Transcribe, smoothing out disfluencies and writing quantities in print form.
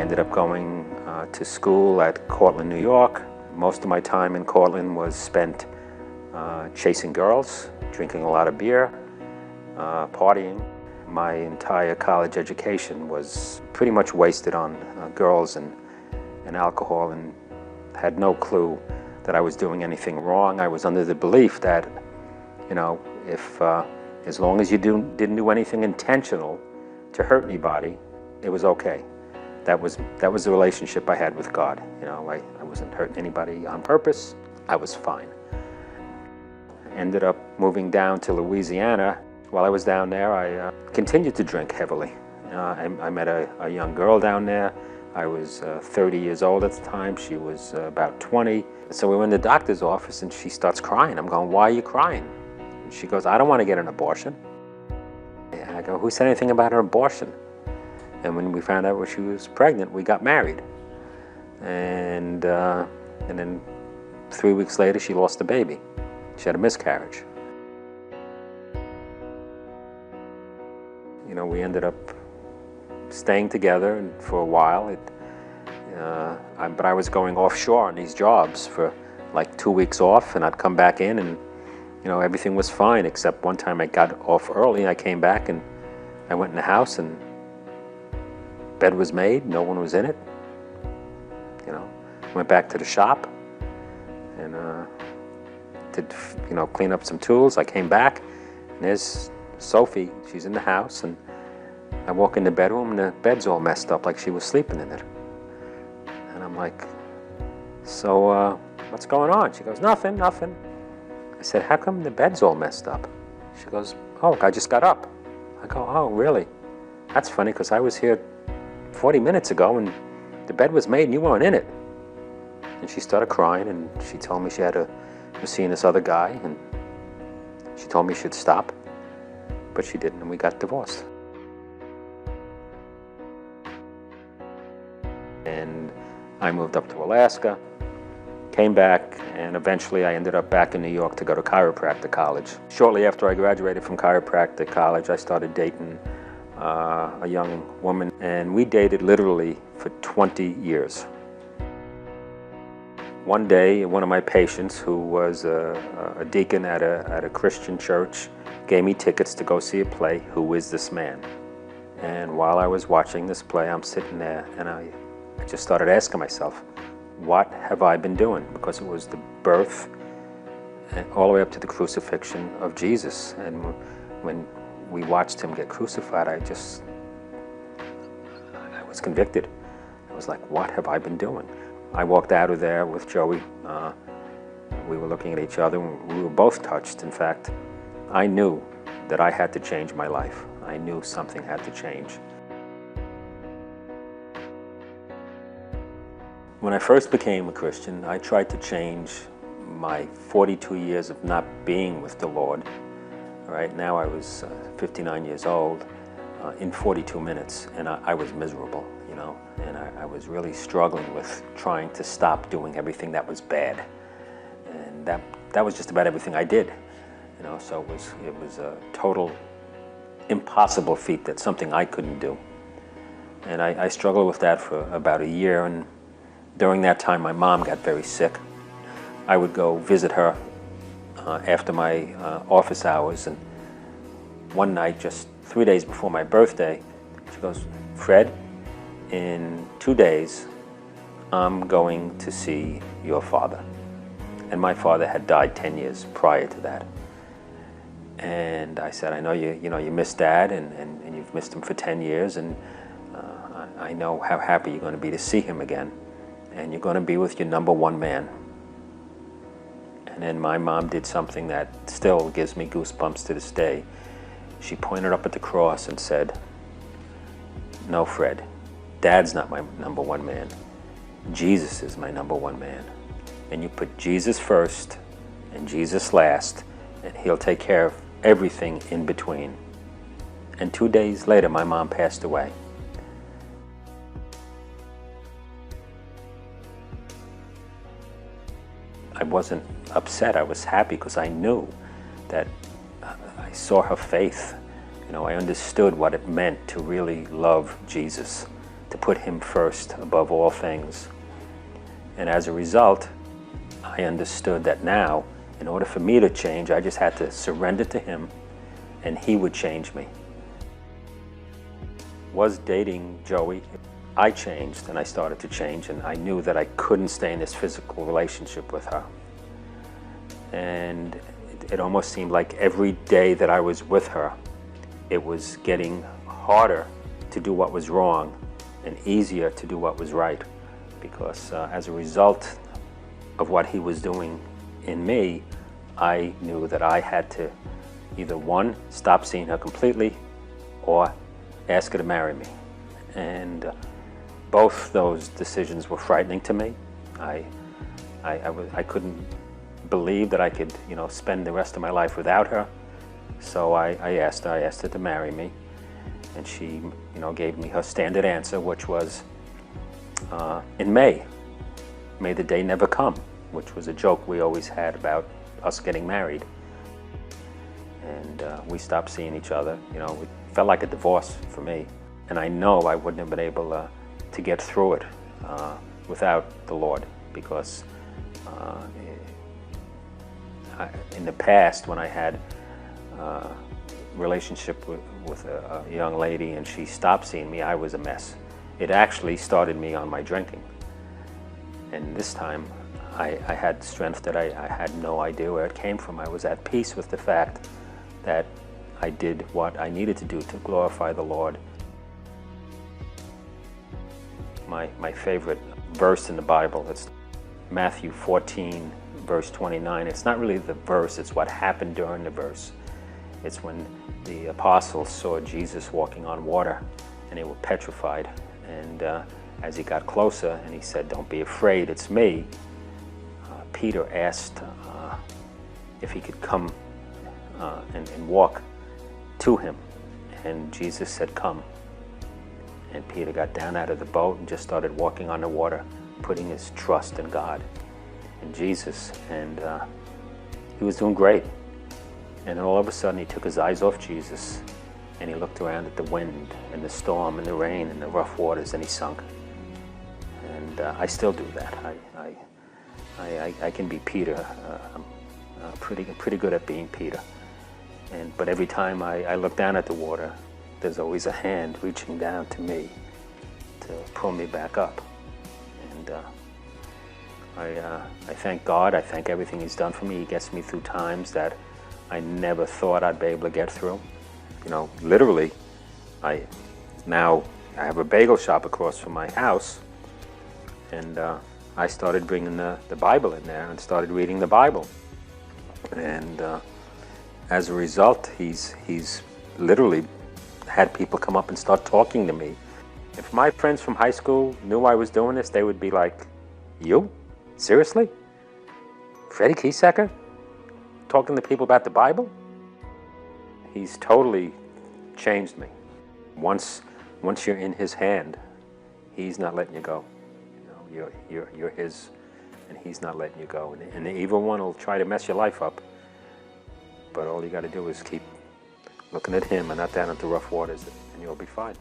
ended up going to school at Cortland, New York. Most of my time in Cortland was spent chasing girls, drinking a lot of beer, partying. My entire college education was pretty much wasted on girls and alcohol, and had no clue that I was doing anything wrong. I was under the belief that, you know, if as long as you didn't do anything intentional to hurt anybody, it was okay. That was the relationship I had with God. You know, I wasn't hurting anybody on purpose. I was fine. Ended up moving down to Louisiana. While I was down there, I continued to drink heavily. I met a young girl down there. I was 30 years old at the time. She was about 20. So we went in the doctor's office and she starts crying. I'm going, "Why are you crying?" And she goes, "I don't want to get an abortion." And I go, "Who said anything about an abortion?" And when we found out she was pregnant, we got married. And then 3 weeks later, she lost the baby. She had a miscarriage. You know, we ended up staying together for a while. But I was going offshore on these jobs for like 2 weeks off, and I'd come back in and, you know, everything was fine, except one time I got off early. I came back and I went in the house and bed was made, no one was in it. You know, went back to the shop and did, you know, clean up some tools. I came back and there's Sophie, she's in the house, and I walk in the bedroom and the bed's all messed up like she was sleeping in it. And I'm like, "So what's going on?" She goes, "Nothing." I said, "How come the bed's all messed up?" She goes, "Oh, I just got up." I go, "Oh, really? That's funny, because I was here 40 minutes ago and the bed was made and you weren't in it." And she started crying and she told me she was seeing this other guy, and she told me she'd stop, but she didn't, and we got divorced. And I moved up to Alaska, came back, and eventually I ended up back in New York to go to chiropractic college. Shortly after I graduated from chiropractic college, I started dating a young woman, and we dated literally for 20 years. One day, one of my patients, who was a deacon at a Christian church, gave me tickets to go see a play, Who Is This Man? And while I was watching this play, I'm sitting there and I just started asking myself, what have I been doing? Because it was the birth and all the way up to the crucifixion of Jesus. And when we watched him get crucified, I was convicted. I was like, what have I been doing? I walked out of there with Joey. We were looking at each other and we were both touched. In fact, I knew that I had to change my life. I knew something had to change. When I first became a Christian, I tried to change my 42 years of not being with the Lord. Right now I was 59 years old in 42 minutes, and I was miserable, you know, and I was really struggling with trying to stop doing everything that was bad. And that was just about everything I did, you know, so it was a total impossible feat. That's something I couldn't do. And I struggled with that for about a year, and during that time my mom got very sick. I would go visit her after my office hours, and one night, just 3 days before my birthday, she goes, "Fred, in 2 days I'm going to see your father." And my father had died 10 years prior to that. And I said, "I know you miss Dad, and you've missed him for 10 years, and I know how happy you're going to be to see him again, and you're going to be with your number one man." And then my mom did something that still gives me goosebumps to this day. She pointed up at the cross and said, "No, Fred, Dad's not my number one man. Jesus is my number one man. And you put Jesus first and Jesus last, and he'll take care of everything in between." And 2 days later, my mom passed away. I wasn't upset, I was happy, because I knew that I saw her faith. You know, I understood what it meant to really love Jesus to put Him first above all things. And as a result, I understood that now, in order for me to change, I just had to surrender to Him, and He would change me. Was dating Joey, I changed and I started to change, and I knew that I couldn't stay in this physical relationship with her. And it almost seemed like every day that I was with her, it was getting harder to do what was wrong and easier to do what was right, because as a result of what he was doing in me, I knew that I had to either, one, stop seeing her completely, or ask her to marry me. And both those decisions were frightening to me. I couldn't believe that I could, spend the rest of my life without her. So I asked her to marry me, and she, gave me her standard answer, which was in May. May the day never come, which was a joke we always had about us getting married. And we stopped seeing each other. It felt like a divorce for me. And I know I wouldn't have been able to get through it without the Lord, because in the past, when I had a relationship with a young lady and she stopped seeing me, I was a mess. It actually started me on my drinking. And this time, I had strength that I had no idea where it came from. I was at peace with the fact that I did what I needed to do to glorify the Lord. My favorite verse in the Bible, it's Matthew 14, verse 29. It's not really the verse, it's what happened during the verse. It's when the apostles saw Jesus walking on water and they were petrified. And as he got closer and he said, "Don't be afraid, it's me," Peter asked if he could come and walk to him. And Jesus said, "Come." And Peter got down out of the boat and just started walking on the water, putting his trust in God and Jesus. And he was doing great. And then all of a sudden he took his eyes off Jesus and he looked around at the wind and the storm and the rain and the rough waters, and he sunk. And I still do that. I can be Peter. I'm pretty good at being Peter. But every time I look down at the water, there's always a hand reaching down to me to pull me back up. And I thank God. I thank everything He's done for me. He gets me through times that I never thought I'd be able to get through. Literally, I have a bagel shop across from my house, and I started bringing the Bible in there and started reading the Bible. And as a result, he's literally had people come up and start talking to me. If my friends from high school knew I was doing this, they would be like, "You? Seriously? Freddie Kiesacker? Talking to people about the Bible?" He's totally changed me. Once you're in His hand, He's not letting you go. You're His, and He's not letting you go. And the evil one will try to mess your life up. But all you got to do is keep looking at Him and not down at the rough waters, and you'll be fine.